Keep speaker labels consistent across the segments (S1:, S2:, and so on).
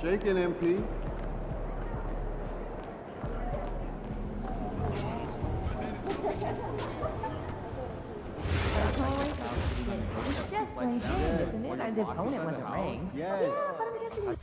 S1: Shaking MP.
S2: It's just one game, isn't it? And the opponent wasn't ranked.
S1: Yes.
S2: But I'm guessing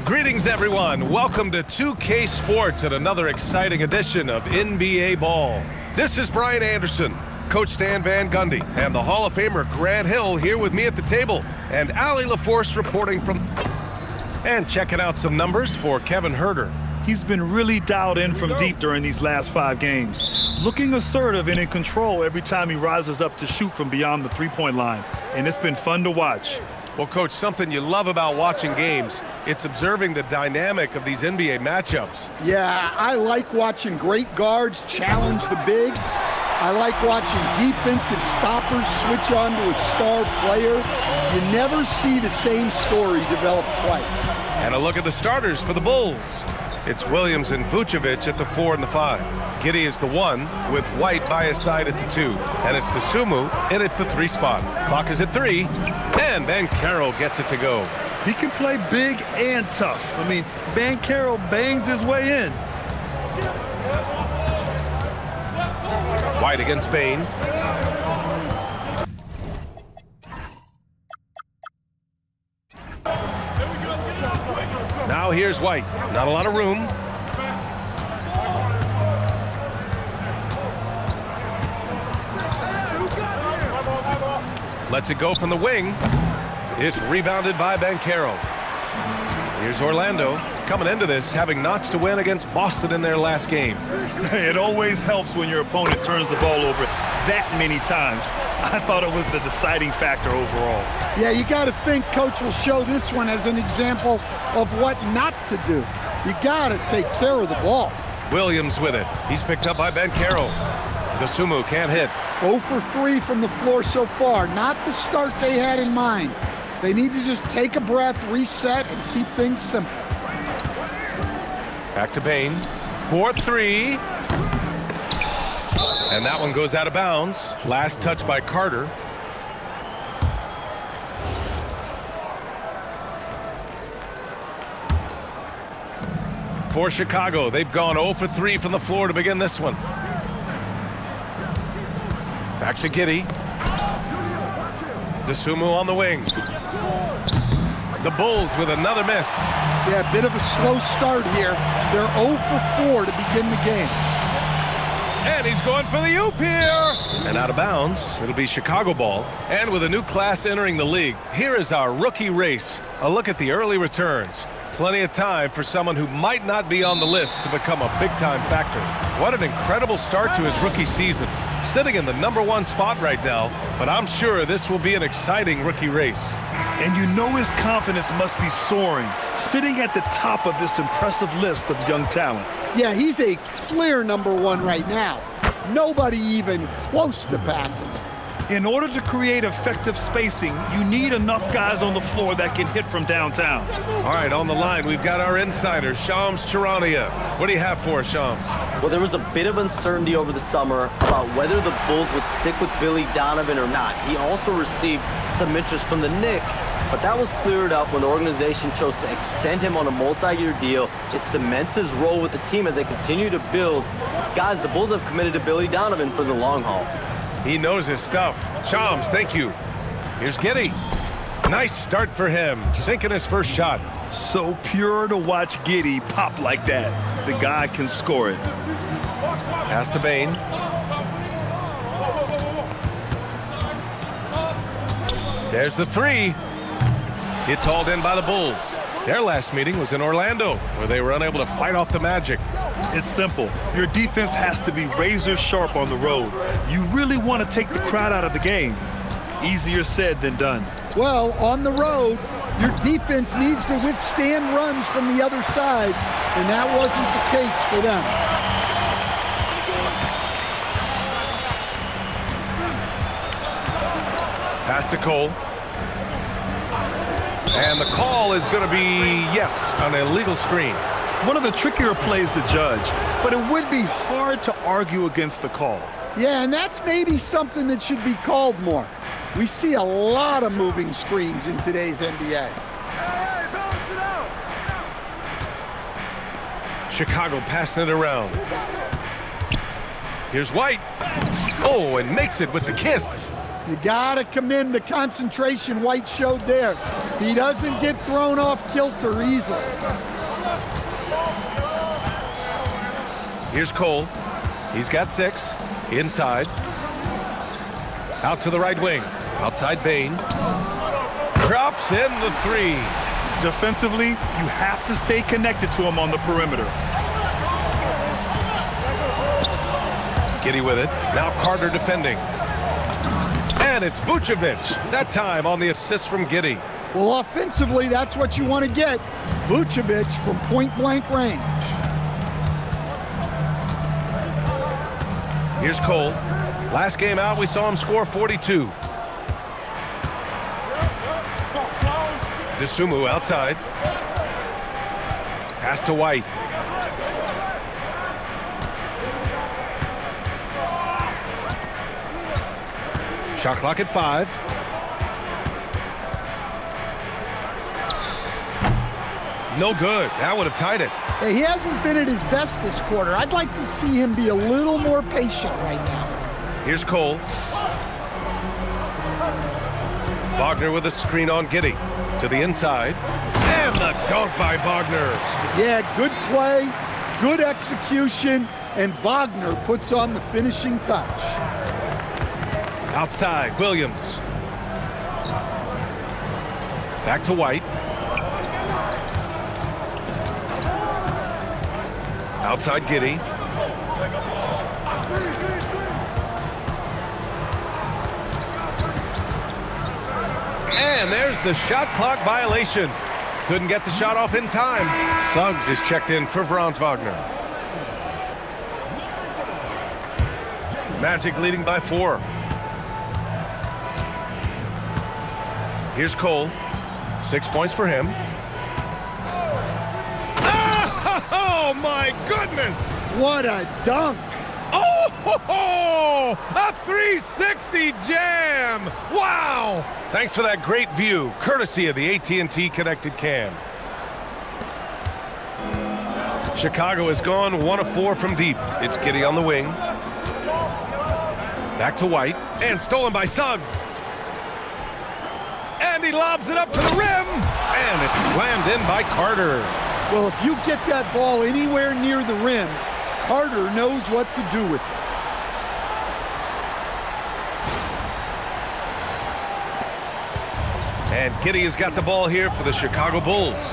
S3: Greetings, everyone. Welcome to 2K Sports and another exciting edition of NBA Ball. This is Brian Anderson, Coach Stan Van Gundy, and the Hall of Famer Grant Hill here with me at the table, and Allie LaForce reporting from... And checking out some numbers for Kevin Huerter.
S4: He's been really dialed in from deep during these last 5 games, looking assertive and in control every time he rises up to shoot from beyond the three-point line, and it's been fun to watch.
S3: Well, Coach, something you love about watching games, it's observing the dynamic of these NBA matchups.
S5: Yeah, I like watching great guards challenge the bigs. I like watching defensive stoppers switch on to a star player. You never see the same story develop twice.
S3: And a look at the starters for the Bulls. It's Williams and Vucevic at the 4 and the 5. Giddey is the 1, with White by his side at the 2. And it's Dosunmu in at the 3 spot. Clock is at 3, and Banchero gets it to go.
S4: He can play big and tough. I mean, Banchero bangs his way in.
S3: White against Bane. Now here's White. Not a lot of room. Lets it go from the wing. It's rebounded by Banchero. Here's Orlando coming into this, having notched a win against Boston in their last game.
S4: It always helps when your opponent turns the ball over that many times. I thought it was the deciding factor overall.
S5: Yeah, you got to think Coach will show this one as an example of what not to do. You got to take care of the ball.
S3: Williams with it. He's picked up by Banchero. Dosunmu can't hit.
S5: 0 for 3 from the floor so far. Not the start they had in mind. They need to just take a breath, reset, and keep things simple.
S3: Back to Bane. 4-3. And that one goes out of bounds. Last touch by Carter. For Chicago, they've gone 0 for 3 from the floor to begin this one. Back to Giddey. Dosunmu on the wing. The Bulls with another miss.
S5: Yeah, a bit of a slow start here. They're 0 for 4 to begin the game.
S3: And he's going for the oop here. And out of bounds, it'll be Chicago ball. And with a new class entering the league, here is our rookie race. A look at the early returns. Plenty of time for someone who might not be on the list to become a big-time factor. What an incredible start to his rookie season. Sitting in the #1 spot right now, but I'm sure this will be an exciting rookie race.
S4: And you know his confidence must be soaring, sitting at the top of this impressive list of young talent.
S5: Yeah, he's a clear #1 right now. Nobody even close to passing him.
S4: In order to create effective spacing, you need enough guys on the floor that can hit from downtown.
S3: All right, on the line, we've got our insider, Shams Charania. What do you have for us, Shams?
S1: Well, there was a bit of uncertainty over the summer about whether the Bulls would stick with Billy Donovan or not. He also received some interest from the Knicks, but that was cleared up when the organization chose to extend him on a multi-year deal. It cements his role with the team as they continue to build. Guys, the Bulls have committed to Billy Donovan for the long haul.
S3: He knows his stuff. Shams, thank you. Here's Giddey. Nice start for him, sinking his first shot.
S4: So pure to watch Giddey pop like that. The guy can score it.
S3: Pass to Bane. There's the three. It's hauled in by the Bulls. Their last meeting was in Orlando, where they were unable to fight off the Magic.
S4: It's simple. Your defense has to be razor sharp on the road. You really want to take the crowd out of the game. Easier said than done.
S5: Well, on the road, your defense needs to withstand runs from the other side, and that wasn't the case for them.
S3: Pass to Cole. And the call is going to be, yes, an illegal screen.
S4: One of the trickier plays to judge, but it would be hard to argue against the call.
S5: Yeah, and that's maybe something that should be called more. We see a lot of moving screens in today's NBA.
S3: Chicago passing it around. Here's White. Oh, and makes it with the kiss.
S5: You gotta commend the concentration White showed there. He doesn't get thrown off kilter easily.
S3: Here's Cole. He's got 6. Inside. Out to the right wing. Outside Bane. Drops in the 3.
S4: Defensively, you have to stay connected to him on the perimeter.
S3: Giddey with it. Now Carter defending. And it's Vucevic. That time on the assist from Giddey.
S5: Well, offensively, that's what you want to get. Vucevic from point-blank range.
S3: Here's Cole. Last game out, we saw him score 42. Dosunmu outside. Pass to White. Shot clock at 5. No good. That would have tied it.
S5: Hey, he hasn't been at his best this quarter. I'd like to see him be a little more patient right now.
S3: Here's Cole. Wagner with a screen on Giddey. To the inside. And the dunk by Wagner.
S5: Yeah, good play, good execution, and Wagner puts on the finishing touch.
S3: Outside, Williams. Back to White. Outside Giddey. And there's the shot clock violation. Couldn't get the shot off in time. Suggs is checked in for Franz Wagner. Magic leading by 4. Here's Cole. 6 points for him. Oh, my goodness!
S5: What a dunk!
S3: Oh, a 360 jam! Wow! Thanks for that great view, courtesy of the AT&T Connected Cam. Chicago has gone 1 of 4 from deep. It's Giddey on the wing. Back to White, and stolen by Suggs. And he lobs it up to the rim, and it's slammed in by Carter.
S5: Well, if you get that ball anywhere near the rim, Carter knows what to do with it.
S3: And Giddey has got the ball here for the Chicago Bulls.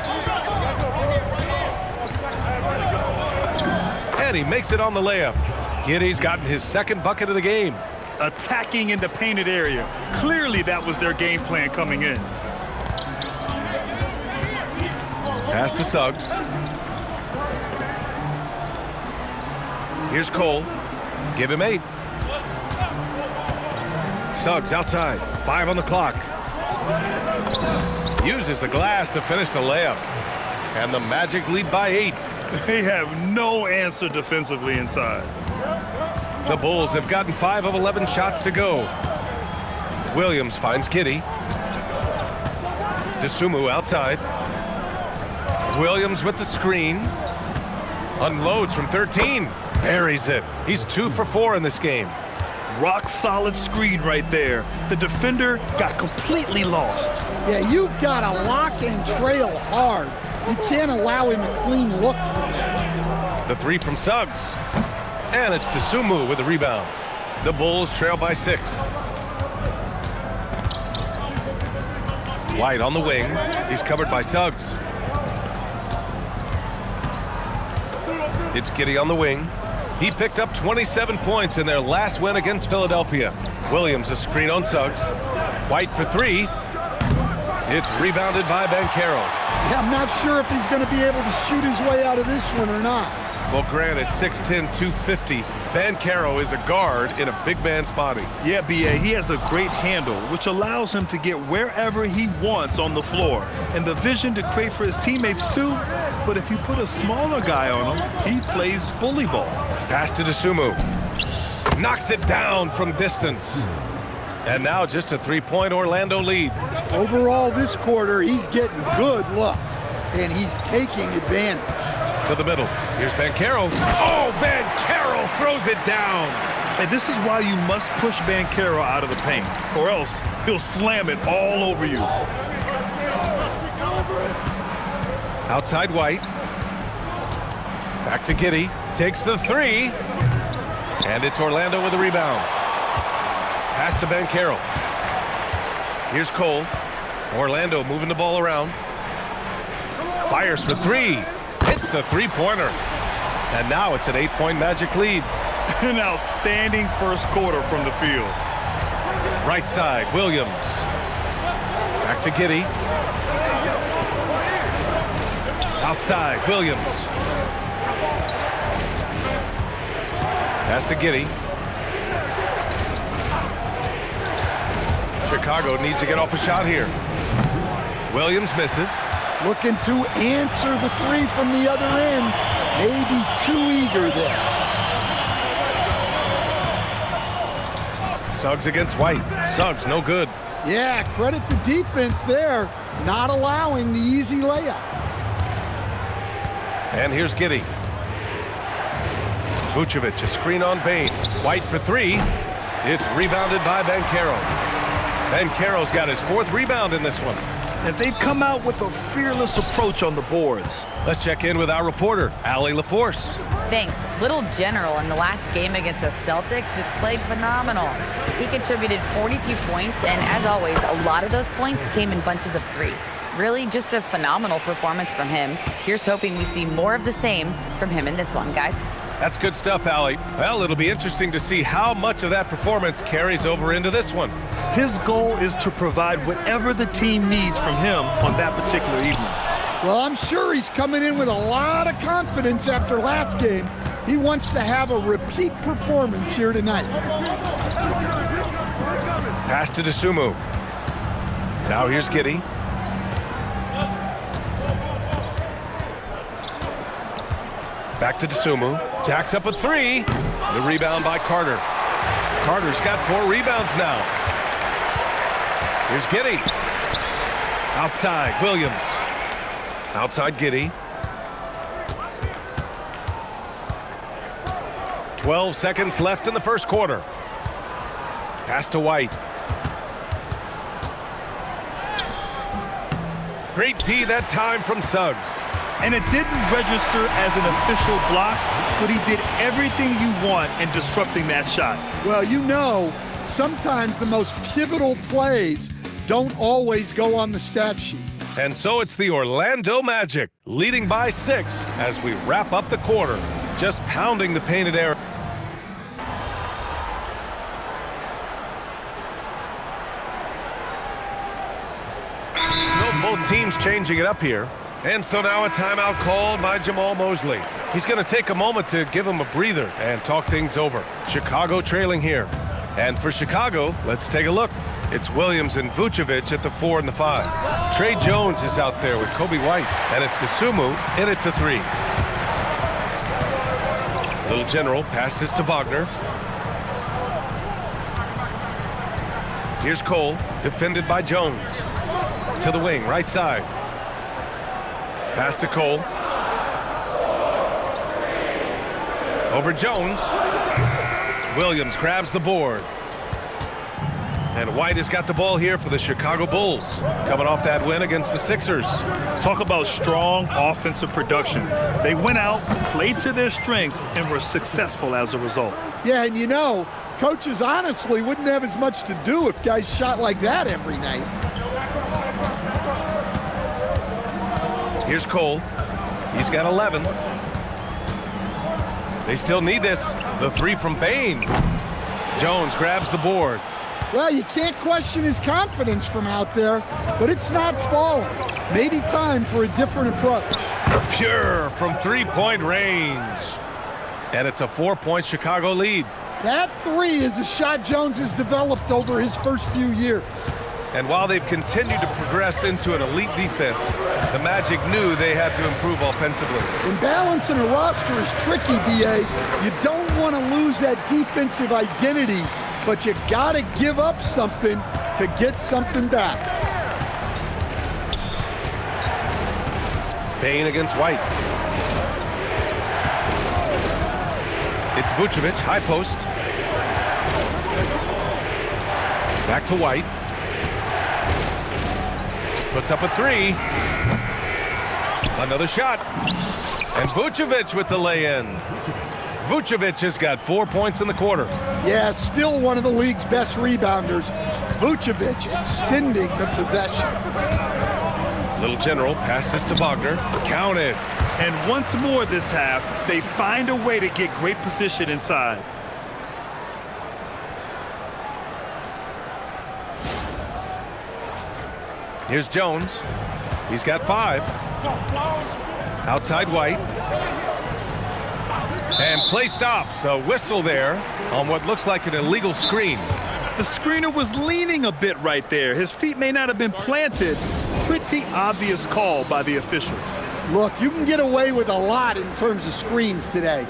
S3: And he makes it on the layup. Giddey's gotten his 2nd bucket of the game.
S4: Attacking in the painted area. Clearly that was their game plan coming in.
S3: Pass to Suggs. Here's Cole. Give him 8. Suggs outside. 5 on the clock. Uses the glass to finish the layup. And the Magic lead by 8.
S4: They have no answer defensively inside.
S3: The Bulls have gotten 5 of 11 shots to go. Williams finds Giddey. Dosunmu outside. Williams with the screen. Unloads from 13. Buries it. He's 2 for 4 in this game.
S4: Rock solid screen right there. The defender got completely lost.
S5: Yeah, you've got to lock and trail hard. You can't allow him a clean look from that.
S3: The 3 from Suggs. And it's Dosunmu with the rebound. The Bulls trail by 6. White on the wing. He's covered by Suggs. It's Giddey on the wing. He picked up 27 points in their last win against Philadelphia. Williams a screen on Suggs. White for 3. It's rebounded by Banchero.
S5: Yeah, I'm not sure if he's going to be able to shoot his way out of this one or not.
S3: Well, granted, 6'10", 250. Banchero is a guard in a big man's body.
S4: Yeah, B.A., he has a great handle, which allows him to get wherever he wants on the floor. And the vision to create for his teammates, too. But if you put a smaller guy on him, he plays bully ball.
S3: Pass to Dosunmu. Knocks it down from distance. And now just a 3-point Orlando lead.
S5: Overall, this quarter, he's getting good looks, and he's taking advantage.
S3: To the middle. Here's Banchero. Oh, Banchero throws it down.
S4: And this is why you must push Banchero out of the paint, or else he'll slam it all over you.
S3: Outside White. Back to Giddey. Takes the 3. And it's Orlando with the rebound. Pass to Banchero. Here's Cole. Orlando moving the ball around. Fires for 3. Hits the 3-pointer. And now it's an 8-point Magic lead.
S4: An outstanding first quarter from the field.
S3: Right side, Williams. Back to Giddey. Outside, Williams. Pass to Giddey. Chicago needs to get off a shot here. Williams misses.
S5: Looking to answer the 3 from the other end. Maybe too eager there.
S3: Suggs against White. Suggs, no good.
S5: Yeah, credit the defense there, not allowing the easy layup.
S3: And here's Giddey. Vucevic, a screen on Bane. White for 3. It's rebounded by Banchero. Banchero's got his 4th rebound in this one.
S4: And they've come out with a fearless approach on the boards.
S3: Let's check in with our reporter, Allie LaForce.
S6: Thanks. Little General in the last game against the Celtics just played phenomenal. He contributed 42 points, and as always, a lot of those points came in bunches of 3. Really just a phenomenal performance from him. Here's hoping we see more of the same from him in this one, guys.
S3: That's good stuff, Allie. Well, it'll be interesting to see how much of that performance carries over into this one.
S4: His goal is to provide whatever the team needs from him on that particular evening.
S5: Well, I'm sure he's coming in with a lot of confidence after last game. He wants to have a repeat performance here tonight.
S3: Pass to Dosunmu. Now here's Giddey. Back to Dosunmu. Jacks up a 3. The rebound by Carter. Carter's got 4 rebounds now. Here's Giddey. Outside, Williams. Outside Giddey. 12 seconds left in the first quarter. Pass to White. Great D that time from Suggs.
S4: And it didn't register as an official block, but he did everything you want in disrupting that shot.
S5: Well, you know, sometimes the most pivotal plays don't always go on the stat sheet.
S3: And so it's the Orlando Magic, leading by 6 as we wrap up the quarter, just pounding the painted area. So both teams changing it up here. And so now a timeout called by Jamal Mosley. He's going to take a moment to give him a breather and talk things over. Chicago trailing here. And for Chicago, let's take a look. It's Williams and Vucevic at the 4 and the 5. Trey Jones is out there with Kobe White. And it's Dosunmu in at the 3. Little General passes to Wagner. Here's Cole, defended by Jones. To the wing, right side. Pass to Cole. Over Jones. Williams grabs the board. And White has got the ball here for the Chicago Bulls, coming off that win against the Sixers.
S4: Talk about strong offensive production. They went out, played to their strengths, and were successful as a result.
S5: Yeah, and you know, coaches honestly wouldn't have as much to do if guys shot like that every night.
S3: Here's Cole. He's got 11. They still need this. The 3 from Bane. Jones grabs the board.
S5: Well, you can't question his confidence from out there, but it's not falling. Maybe time for a different approach.
S3: Pure from 3-point range. And it's a 4-point Chicago lead.
S5: That 3 is a shot Jones has developed over his first few years.
S3: And while they've continued to progress into an elite defense, the Magic knew they had to improve offensively.
S5: And balancing a roster is tricky, B.A. You don't want to lose that defensive identity, but you got to give up something to get something back.
S3: Bane against White. It's Vucevic, high post. Back to White. Puts up a 3. Another shot. And Vucevic with the lay-in. Vucevic has got 4 points in the quarter.
S5: Yeah, still one of the league's best rebounders. Vucevic extending the possession.
S3: Little General passes to Wagner. Counted.
S4: And once more this half, they find a way to get great position inside.
S3: Here's Jones. He's got 5. Outside White. And play stops. A whistle there on what looks like an illegal screen.
S4: The screener was leaning a bit right there. His feet may not have been planted. Pretty obvious call by the officials.
S5: Look, you can get away with a lot in terms of screens today. You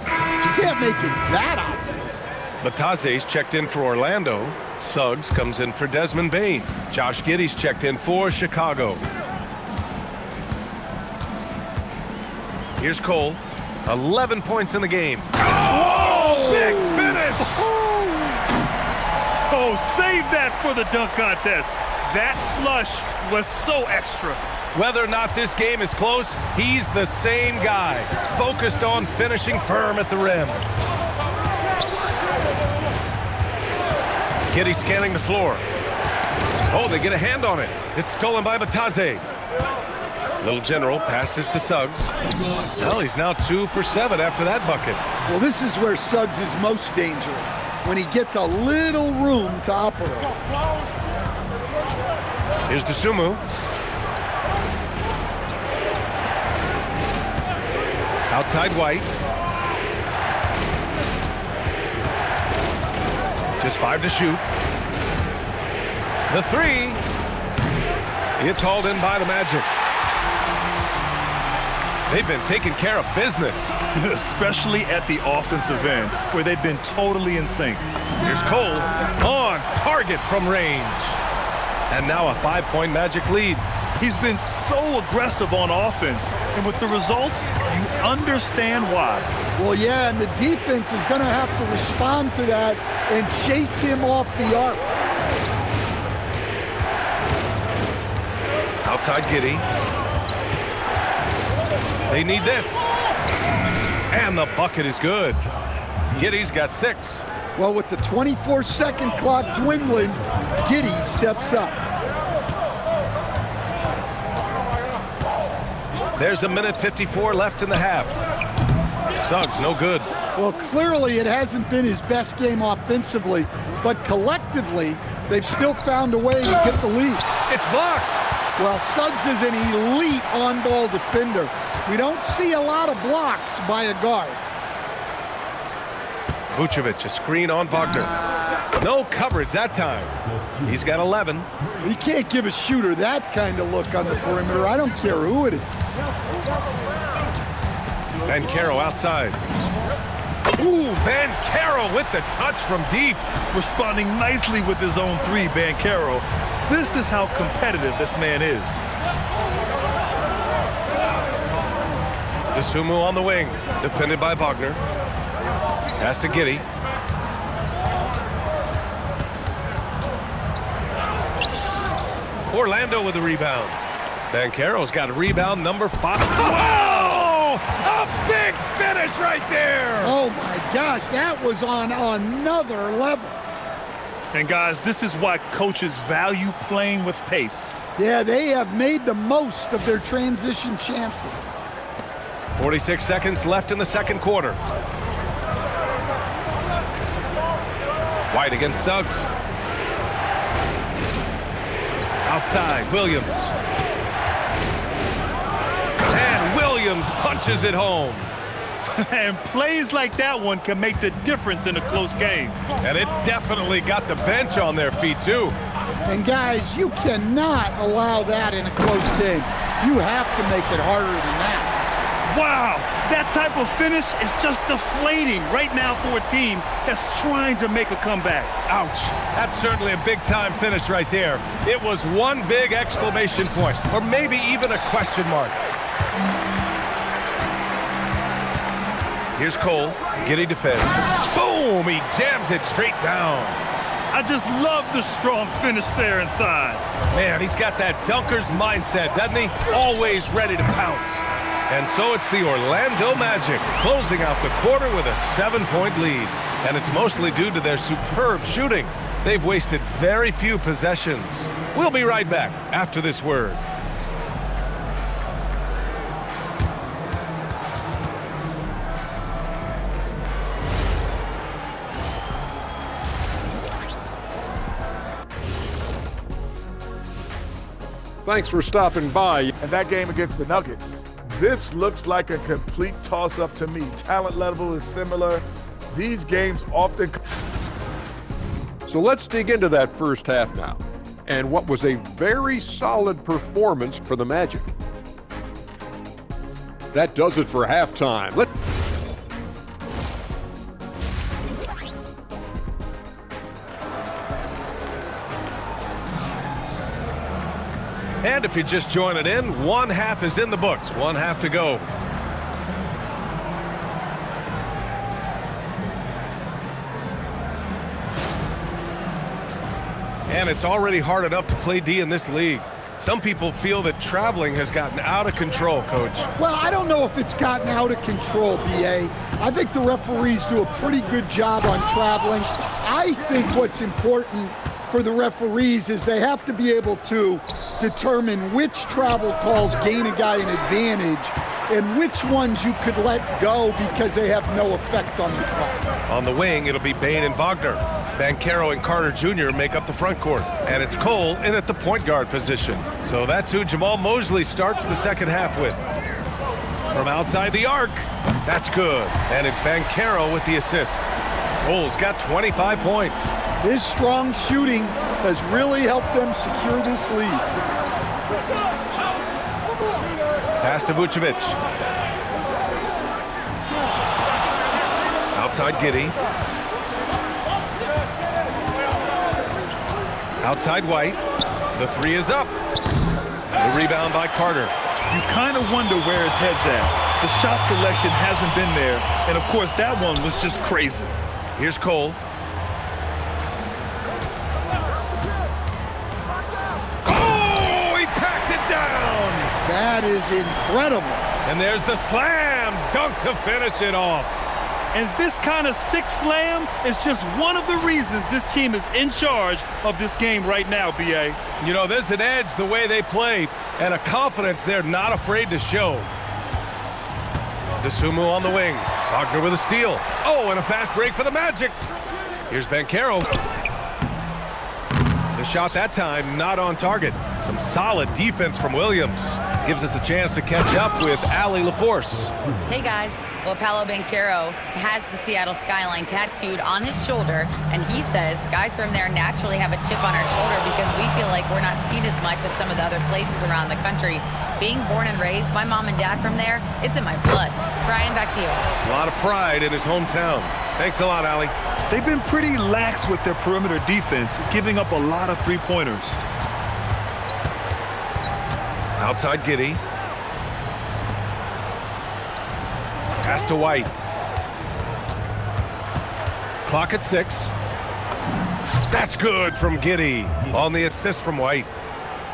S5: can't make it that obvious.
S3: Batase's checked in for Orlando. Suggs comes in for Desmond Bane. Josh Giddey's checked in for Chicago. Here's Cole. 11 points in the game.
S4: Oh, big finish! Oh, save that for the dunk contest. That flush was so extra.
S3: Whether or not this game is close, he's the same guy, focused on finishing firm at the rim. Giddey scanning the floor. Oh, they get a hand on it. It's stolen by Batase. Little General passes to Suggs. Well, he's now 2 for 7 after that bucket.
S5: Well, this is where Suggs is most dangerous, when he gets a little room to operate.
S3: Here's Dosunmu. Outside White. Just 5 to shoot. The 3. It's hauled in by the Magic. They've been taking care of business.
S4: Especially at the offensive end, where they've been totally in sync.
S3: Here's Cole on target from range. And now a 5-point Magic lead.
S4: He's been so aggressive on offense, and with the results, you understand why.
S5: Well, yeah, and the defense is going to have to respond to that and chase him off the arc.
S3: Outside Giddey. They need this. And the bucket is good. Giddey's got 6.
S5: Well, with the 24-second clock dwindling, Giddey steps up.
S3: There's 1:54 left in the half. Suggs, no good.
S5: Well, clearly it hasn't been his best game offensively, but collectively, they've still found a way to get the lead.
S3: It's blocked.
S5: Well, Suggs is an elite on-ball defender. We don't see a lot of blocks by a guard.
S3: Vucevic, a screen on Wagner. No coverage that time. He's got 11.
S5: You can't give a shooter that kind of look on the perimeter. I don't care who it is.
S3: Banchero outside. Ooh, Banchero with the touch from deep.
S4: Responding nicely with his own three, Banchero. This is how competitive this man is.
S3: Dosunmu on the wing, defended by Wagner. Pass to Giddey. Orlando with the rebound. Banchero's got rebound number 5. Oh! A big finish right there!
S5: Oh my gosh, that was on another level.
S4: And guys, this is why coaches value playing with pace.
S5: Yeah, they have made the most of their transition chances.
S3: 46 seconds left in the second quarter. White against Suggs. Outside, Williams. And Williams punches it home.
S4: And plays like that one can make the difference in a close game.
S3: And it definitely got the bench on their feet, too.
S5: And guys, you cannot allow that in a close game. You have to make it harder than that.
S4: Wow, that type of finish is just deflating right now for a team that's trying to make a comeback.
S3: Ouch. That's certainly a big-time finish right there. It was one big exclamation point, or maybe even a question mark. Here's Cole. Giddey defends. Boom! He jams it straight down.
S4: I just love the strong finish there inside.
S3: Man, he's got that dunker's mindset, doesn't he? Always ready to pounce. And so it's the Orlando Magic closing out the quarter with a 7-point lead. And it's mostly due to their superb shooting. They've wasted very few possessions. We'll be right back after this word.
S7: Thanks for stopping by.
S8: And that game against the Nuggets, this looks like a complete toss-up to me. Talent level is similar. These games often...
S7: So let's dig into that first half now, and what was a very solid performance for the Magic. That does it for halftime.
S3: And if you're just joining in, one half is in the books. One half to go. And it's already hard enough to play D in this league. Some people feel that traveling has gotten out of control, Coach.
S5: Well, I don't know if it's gotten out of control, B.A. I think the referees do a pretty good job on traveling. I think what's important for the referees is they have to be able to determine which travel calls gain a guy an advantage and which ones you could let go because they have no effect on the play.
S3: On the wing, it'll be Bane and Wagner. Banchero and Carter Jr. make up the front court. And it's Cole in at the point guard position. So that's who Jamal Mosley starts the second half with. From outside the arc, that's good. And it's Banchero with the assist. Cole's got 25 points.
S5: His strong shooting has really helped them secure this lead.
S3: Pass to Vucevic. Outside Giddey. Outside White. The three is up. The rebound by Carter.
S4: You kind of wonder where his head's at. The shot selection hasn't been there. And of course, that one was just crazy.
S3: Here's Cole. Oh, he packs it down.
S5: That is incredible.
S3: And there's the slam dunk to finish it off.
S4: And this kind of sick slam is just one of the reasons this team is in charge of this game right now, B.A.
S3: You know, there's an edge the way they play and a confidence they're not afraid to show. Dosunmu on the wing. Wagner with a steal. Oh, and a fast break for the Magic. Here's Banchero. The shot that time not on target. Some solid defense from Williams. Gives us a chance to catch up with Allie LaForce.
S6: Hey guys, Well, Paolo Banchero has the Seattle skyline tattooed on his shoulder, and he says guys from there naturally have a chip on our shoulder because we feel like we're not seen as much as some of the other places around the country. Being born and raised, my mom and dad from there, it's in my blood. Brian, back to you.
S3: A lot of pride in his hometown. Thanks a lot, Allie.
S4: They've been pretty lax with their perimeter defense, giving up a lot of three-pointers.
S3: Outside Giddey. Pass to White. Clock at 6. That's good from Giddey on the assist from White.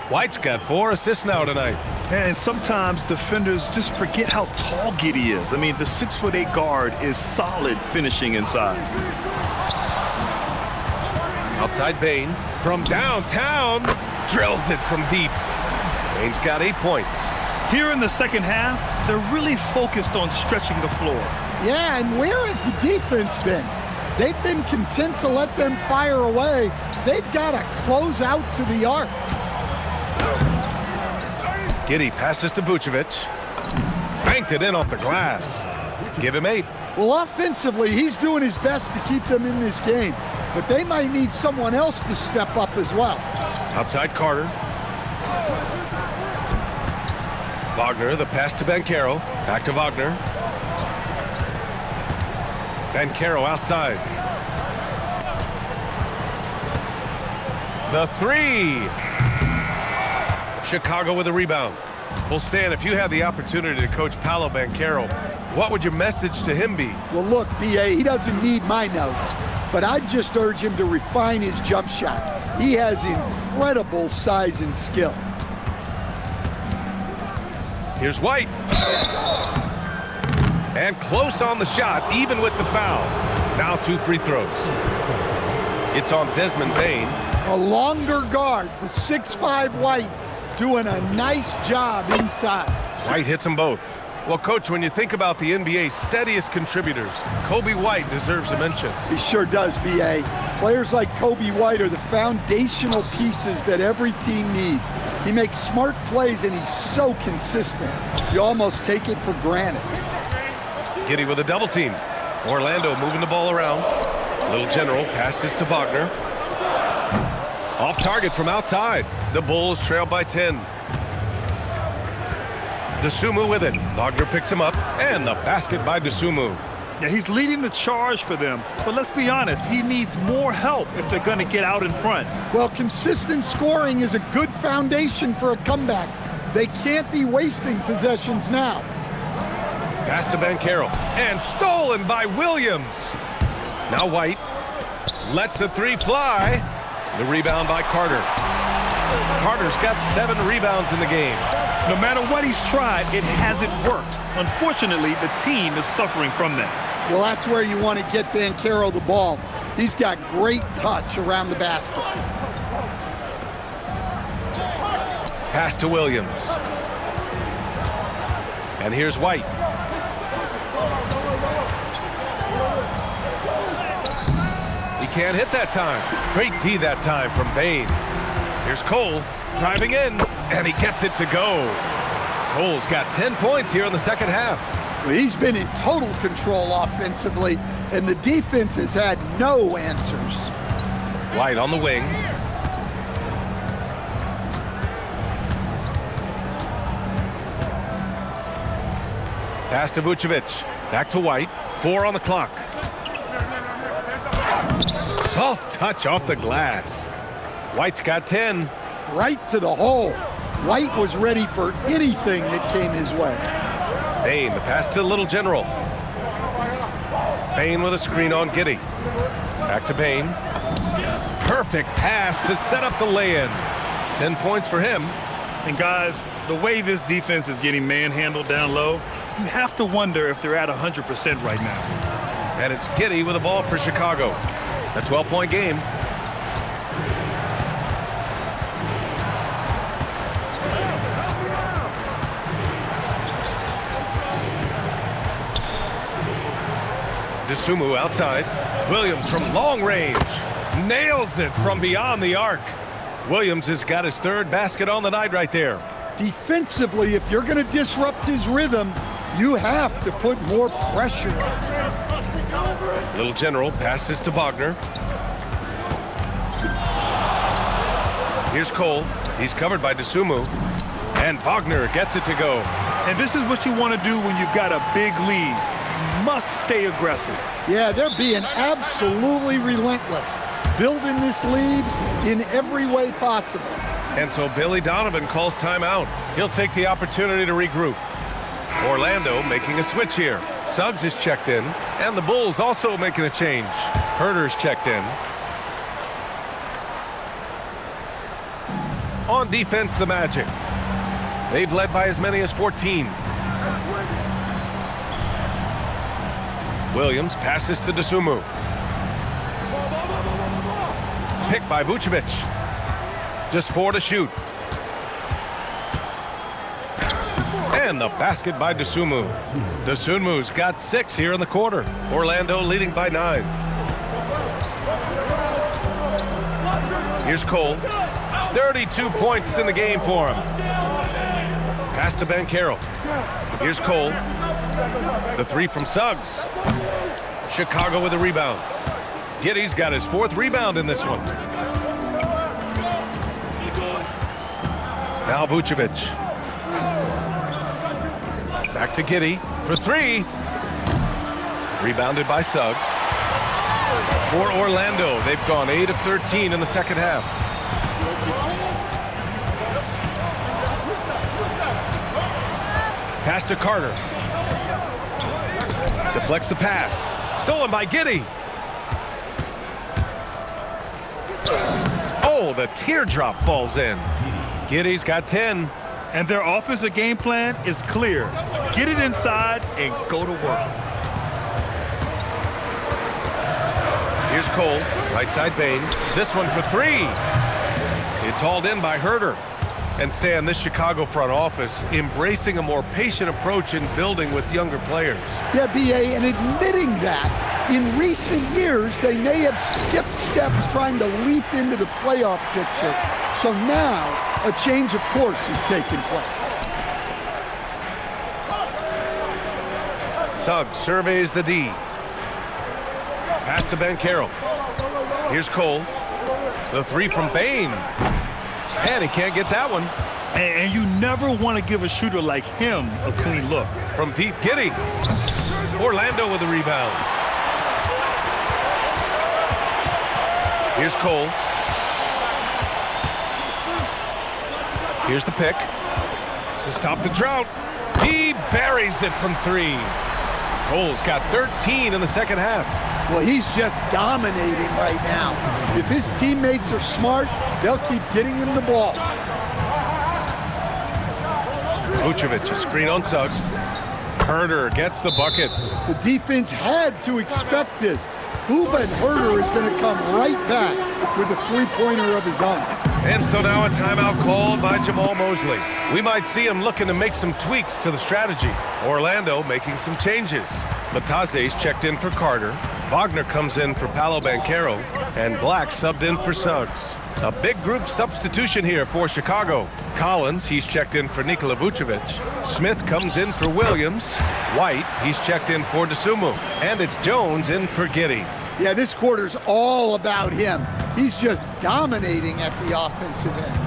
S3: White's got 4 assists now tonight.
S4: And sometimes defenders just forget how tall Giddey is. I mean, the 6'8" guard is solid finishing inside.
S3: Outside Bane from downtown. Drills it from deep. Bane's got 8 points.
S4: Here in the second half, they're really focused on stretching the floor.
S5: Yeah, and where has the defense been? They've been content to let them fire away. They've got to close out to the arc.
S3: Giddey passes to Vucevic. Banked it in off the glass. Give him 8.
S5: Well, offensively, he's doing his best to keep them in this game, but they might need someone else to step up as well.
S3: Outside Carter. Wagner, the pass to Banchero. Back to Wagner. Banchero outside. The 3. Chicago with a rebound. Well, Stan, if you had the opportunity to coach Paolo Banchero, what would your message to him be?
S5: Well, look, B.A., he doesn't need my notes, but I'd just urge him to refine his jump shot. He has incredible size and skill.
S3: Here's White. And close on the shot, even with the foul. Now 2 free throws. It's on Desmond Bane.
S5: A longer guard, the 6'5" White, doing a nice job inside.
S3: White hits them both. Well, Coach, when you think about the NBA's steadiest contributors, Kobe White deserves a mention.
S5: He sure does, B.A. Players like Kobe White are the foundational pieces that every team needs. He makes smart plays, and he's so consistent. You almost take it for granted.
S3: Giddey with a double team. Orlando moving the ball around. Little General passes to Wagner. Off target from outside. The Bulls trail by 10. Dosunmu with it. Wagner picks him up, and the basket by Dosunmu.
S4: Yeah, he's leading the charge for them, but let's be honest, he needs more help if they're going to get out in front.
S5: Well, consistent scoring is a good foundation for a comeback. They can't be wasting possessions now.
S3: Pass to Banchero, and stolen by Williams. Now White lets a 3 fly. The rebound by Carter. Carter's got 7 rebounds in the game.
S4: No matter what he's tried, it hasn't worked. Unfortunately, the team is suffering from that.
S5: Well, that's where you want to get Banchero the ball. He's got great touch around the basket.
S3: Pass to Williams. And here's White. He can't hit that time. Great D that time from Bane. Here's Cole driving in, and he gets it to go. Cole's got 10 points here in the second half.
S5: Well, he's been in total control offensively, and the defense has had no answers.
S3: White on the wing. Pass to Vucevic. Back to White. 4 on the clock. Soft touch off the glass. White's got 10.
S5: Right to the hole. White was ready for anything that came his way.
S3: Bane, the pass to Little General. Bane with a screen on Giddey. Back to Bane. Perfect pass to set up the lay-in. 10 points for him.
S4: And guys, the way this defense is getting manhandled down low, you have to wonder if they're at 100% right now.
S3: And it's Giddey with the ball for Chicago. A 12-point game. Dosunmu outside. Williams from long range. Nails it from beyond the arc. Williams has got his 3rd basket on the night right there.
S5: Defensively, if you're going to disrupt his rhythm, You have to put more pressure on.
S3: Little General passes to Wagner. Here's Cole. He's covered by Dosunmu. And Wagner gets it to go.
S4: And this is what you want to do when you've got a big lead. You must stay aggressive.
S5: Yeah, they're being absolutely relentless, building this lead in every way possible.
S3: And so Billy Donovan calls timeout. He'll take the opportunity to regroup. Orlando making a switch here. Suggs is checked in, and the Bulls also making a change. Herder's checked in. On defense, the Magic. They've led by as many as 14. Williams passes to Dosunmu. Picked by Vucevic. Just 4 to shoot. And the basket by Dosunmu. Dosunmu's got 6 here in the quarter. Orlando leading by 9. Here's Cole. 32 points in the game for him. Pass to Banchero. Here's Cole. The 3 from Suggs. Chicago with a rebound. Giddey's got his 4th rebound in this one. Now Vucevic. Back to Giddey for 3. Rebounded by Suggs. For Orlando, they've gone 8 of 13 in the second half. Pass to Carter. Deflects the pass. Stolen by Giddey. Oh, the teardrop falls in. Giddey's got 10.
S4: And their offensive game plan is clear. Get it inside and go to work.
S3: Here's Cole, right side Bane. This one for 3. It's hauled in by Herder. And Stan, this Chicago front office embracing a more patient approach in building with younger players.
S5: Yeah, B.A., and admitting that in recent years they may have skipped steps trying to leap into the playoff picture. So now a change of course is taking place.
S3: Suggs surveys the D. Pass to Banchero. Here's Cole. The 3 from Bane. And he can't get that one.
S4: And you never want to give a shooter like him a clean look.
S3: From deep, Giddey. Orlando with the rebound. Here's Cole. Here's the pick. To stop the drought. He buries it from 3. Cole's got 13 in the second half.
S5: Well, he's just dominating right now. If his teammates are smart, they'll keep getting him the ball.
S3: Vucevic, a screen on Suggs. Herder gets the bucket.
S5: The defense had to expect this. Ruben Herder is going to come right back with a three-pointer of his own.
S3: And so now a timeout called by Jamal Mosley. We might see him looking to make some tweaks to the strategy. Orlando making some changes. Lataze's checked in for Carter. Wagner comes in for Paolo Banchero. And Black subbed in for Suggs. A big group substitution here for Chicago. Collins, he's checked in for Nikola Vucevic. Smith comes in for Williams. White, he's checked in for Dosunmu. And it's Jones in for Giddey.
S5: Yeah, this quarter's all about him. He's just dominating at the offensive end.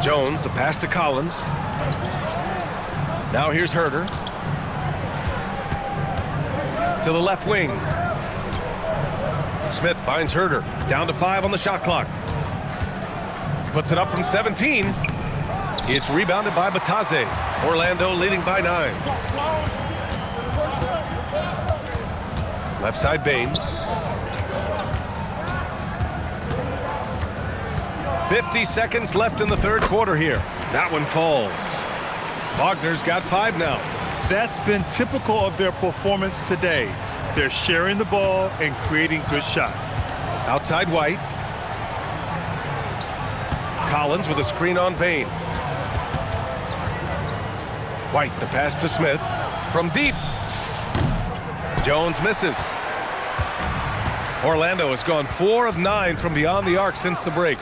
S3: Jones, the pass to Collins. Now here's Herder. To the left wing. Smith finds Herder. Down to 5 on the shot clock. Puts it up from 17. It's rebounded by Bataze. Orlando leading by 9. Left side Bane. 50 seconds left in the third quarter here. That one falls. Wagner's got 5 now.
S4: That's been typical of their performance today. They're sharing the ball and creating good shots.
S3: Outside White. Collins with a screen on Bane. White, the pass to Smith. From deep. Jones misses. Orlando has gone 4 of 9 from beyond the arc since the break.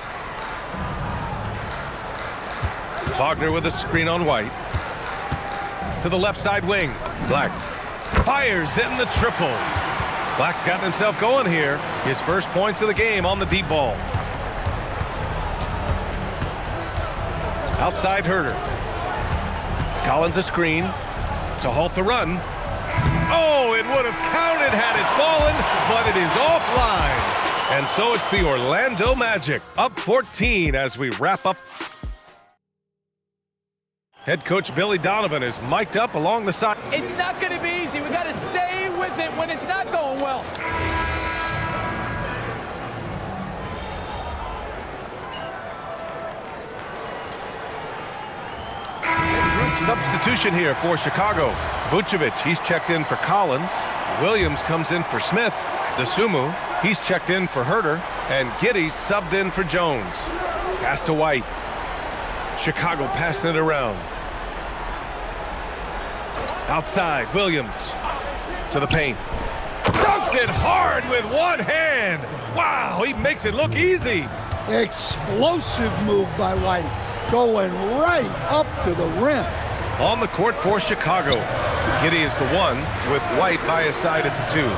S3: Wagner with a screen on White. to the left side wing. Black fires in the triple. Black's got himself going here. His first points of the game on the deep ball. Outside Herder. Collins a screen to halt the run. Oh, it would have counted had it fallen, but it is offline. And so it's the Orlando Magic up 14 as we wrap up. Head coach Billy Donovan is mic'd up along the side.
S9: It's not going to be easy. We got to stay with it when it's not going well.
S3: Substitution here for Chicago. Vucevic, he's checked in for Collins. Williams comes in for Smith. DeSumo, he's checked in for Herder. And Giddey's subbed in for Jones. Pass to White. Chicago passing it around. Outside, Williams to the paint. Dunks it hard with one hand. Wow, he makes it look easy.
S5: Explosive move by White, going right up to the rim.
S3: On the court for Chicago. Giddey is the one with White by his side at the 2.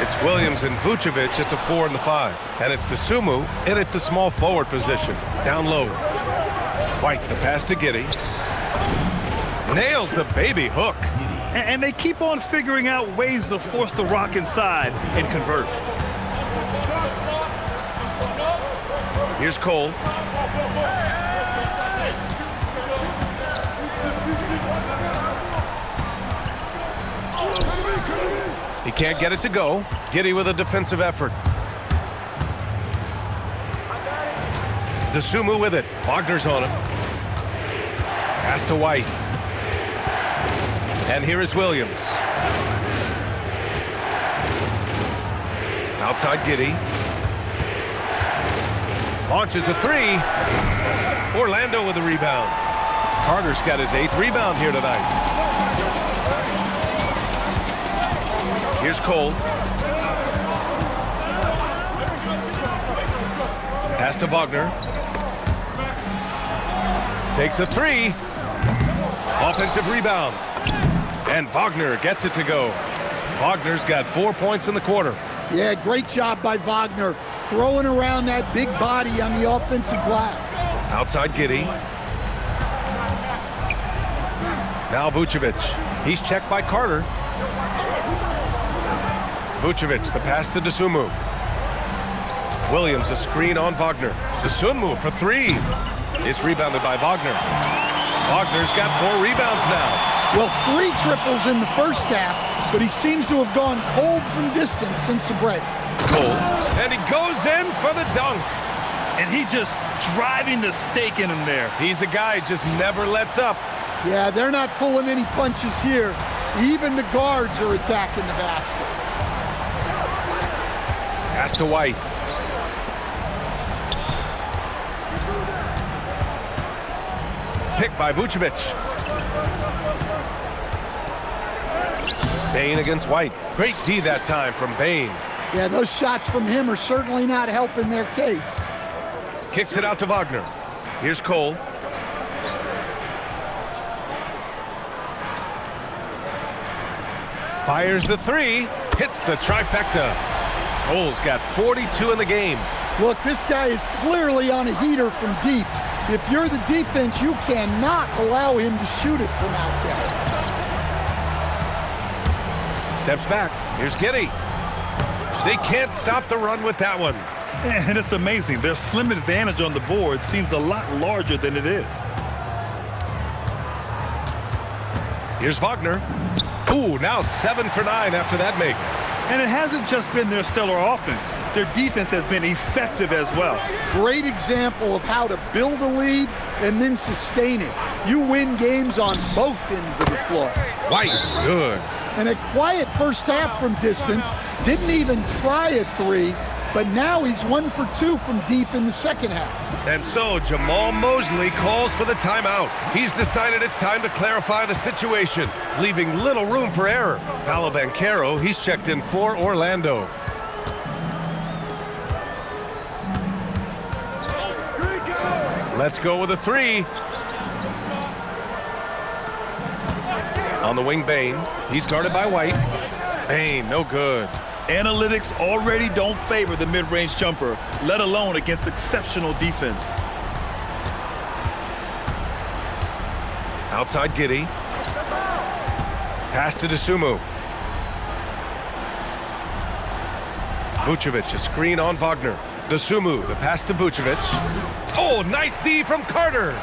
S3: It's Williams and Vucevic at the 4 and the 5. And it's DeSumo in at the small forward position. Down low. White, the pass to Giddey. Nails the baby hook.
S4: And they keep on figuring out ways to force the rock inside and convert.
S3: Here's Cole. He can't get it to go. Giddey with a defensive effort. DeSumo with it. Wagner's on him. Pass to White. And here is Williams. Outside Giddey. Launches a 3. Orlando with the rebound. Carter's got his 8th rebound here tonight. Here's Cole. Pass to Wagner. Takes a 3. Offensive rebound. And Wagner gets it to go. Wagner's got 4 points in the quarter.
S5: Yeah, great job by Wagner, throwing around that big body on the offensive glass.
S3: Outside Giddey. Now Vucevic. He's checked by Carter. Vucevic, the pass to DeSumo. Williams, a screen on Wagner. DeSumo for 3. It's rebounded by Wagner. Wagner's got 4 rebounds now.
S5: Well, 3 triples in the first half, but he seems to have gone cold from distance since the break.
S3: Cole, and he goes in for the dunk.
S4: And he just driving the stake in him there.
S3: He's a guy who just never lets up.
S5: Yeah, they're not pulling any punches here. Even the guards are attacking the basket.
S3: Pass to White. Picked by Vucevic. Bane against White. Great D that time from Bane.
S5: Yeah, those shots from him are certainly not helping their case.
S3: Kicks it out to Wagner. Here's Cole. Fires the 3. Hits the trifecta. Cole's got 42 in the game.
S5: Look, this guy is clearly on a heater from deep. If you're the defense, you cannot allow him to shoot it from out there.
S3: Steps back. Here's Giddey. They can't stop the run with that one.
S4: And it's amazing. Their slim advantage on the board seems a lot larger than it is.
S3: Here's Wagner. Ooh, now 7 for 9 after that make.
S4: And it hasn't just been their stellar offense. Their defense has been effective as well.
S5: Great example of how to build a lead and then sustain it. You win games on both ends of the floor.
S3: White, good.
S5: And a quiet first half from distance, didn't even try a 3, but now he's 1 for 2 from deep in the second half.
S3: And so Jamal Mosley calls for the timeout. He's decided it's time to clarify the situation, leaving little room for error. Paolo Banchero, he's checked in for Orlando. Let's go with a 3. On the wing, Bain. He's guarded by White. Bain, no good.
S4: Analytics already don't favor the mid-range jumper, let alone against exceptional defense.
S3: Outside Giddey. Pass to Dosunmu. Vucevic, a screen on Wagner. Dosunmu, the pass to Vucevic. Oh, nice D from Carter.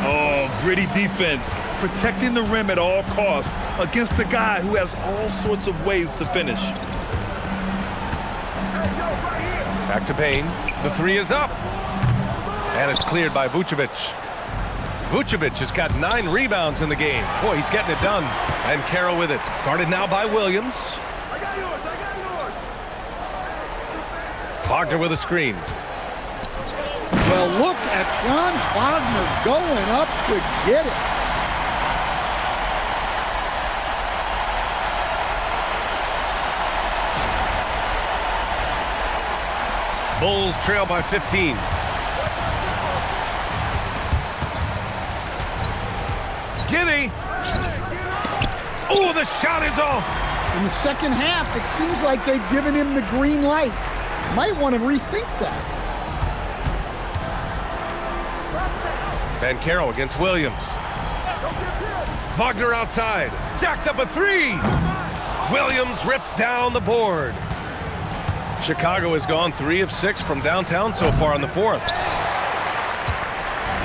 S4: Oh, gritty defense, protecting the rim at all costs against a guy who has all sorts of ways to finish.
S3: Back to Bain. The three is up. And it's cleared by Vucevic. Vucevic has got 9 rebounds in the game. Boy, he's getting it done. And Carroll with it. Guarded now by Williams. Wagner with a screen.
S5: Well, look at Franz Wagner going up to get it.
S3: Bulls trail by 15. Giddey. Oh, the shot is off.
S5: In the second half, it seems like they've given him the green light. Might want to rethink that.
S3: And Carroll against Williams. Wagner outside. Jacks up a 3. Williams rips down the board. Chicago has gone 3 of 6 from downtown so far in the fourth.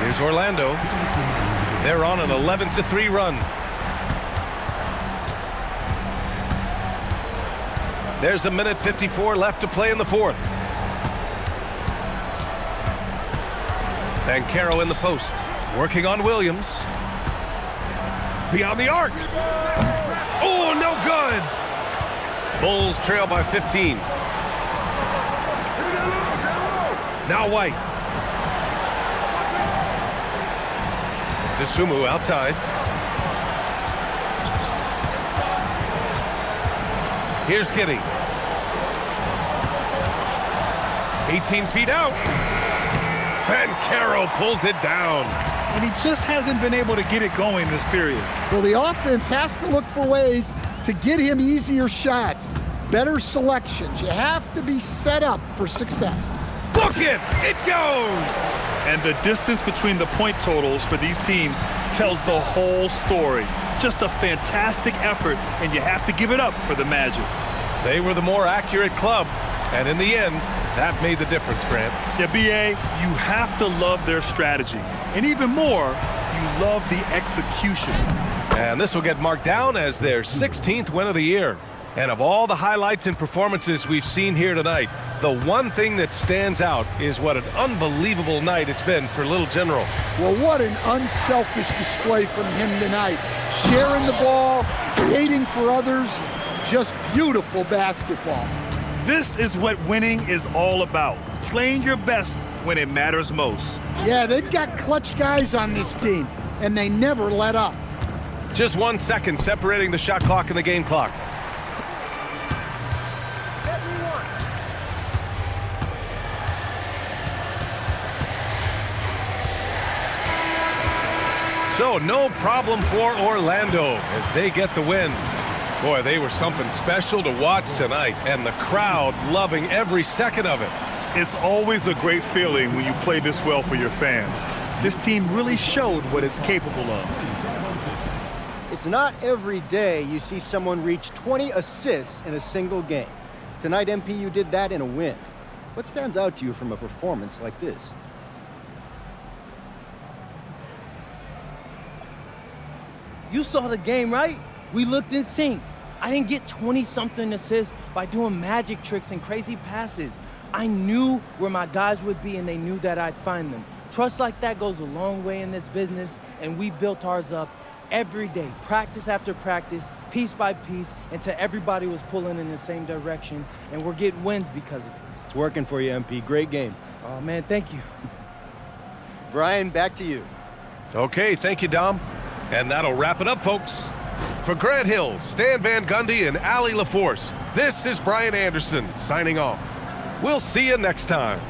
S3: Here's Orlando. They're on an 11-3 run. There's 1:54 left to play in the fourth. And Carroll in the post, working on Williams. Beyond the arc. Oh, no good. Bulls trail by 15. Now White. Dosunmu outside. Here's Giddey. 18 feet out. And Carroll pulls it down.
S4: And he just hasn't been able to get it going this period.
S5: Well, the offense has to look for ways to get him easier shots, better selections. You have to be set up for success.
S3: Book it! It goes!
S4: And the distance between the point totals for these teams tells the whole story. Just a fantastic effort, and you have to give it up for the Magic.
S3: They were the more accurate club, and in the end, that made the difference, Grant.
S4: Yeah, B.A., you have to love their strategy. And even more, you love the execution.
S3: And this will get marked down as their 16th win of the year. And of all the highlights and performances we've seen here tonight, the one thing that stands out is what an unbelievable night it's been for Little General.
S5: Well, what an unselfish display from him tonight. Sharing the ball, creating for others, just beautiful basketball.
S4: This is what winning is all about. Playing your best when it matters most.
S5: Yeah, they've got clutch guys on this team, and they never let up.
S3: Just 1 second separating the shot clock and the game clock. So no problem for Orlando as they get the win. Boy, they were something special to watch tonight, and the crowd loving every second of it.
S4: It's always a great feeling when you play this well for your fans. This team really showed what it's capable of.
S10: It's not every day you see someone reach 20 assists in a single game. Tonight, MP, you did that in a win. What stands out to you from a performance like this?
S11: You saw the game, right? We looked in sync. I didn't get 20-something assists by doing magic tricks and crazy passes. I knew where my guys would be, and they knew that I'd find them. Trust like that goes a long way in this business, and we built ours up every day, practice after practice, piece by piece, until everybody was pulling in the same direction, and we're getting wins because of it.
S10: It's working for you, MP. Great game.
S11: Oh, man, thank you.
S10: Brian, back to you.
S3: Okay, thank you, Dom. And that'll wrap it up, folks. For Grant Hill, Stan Van Gundy, and Allie LaForce, this is Brian Anderson signing off. We'll see you next time.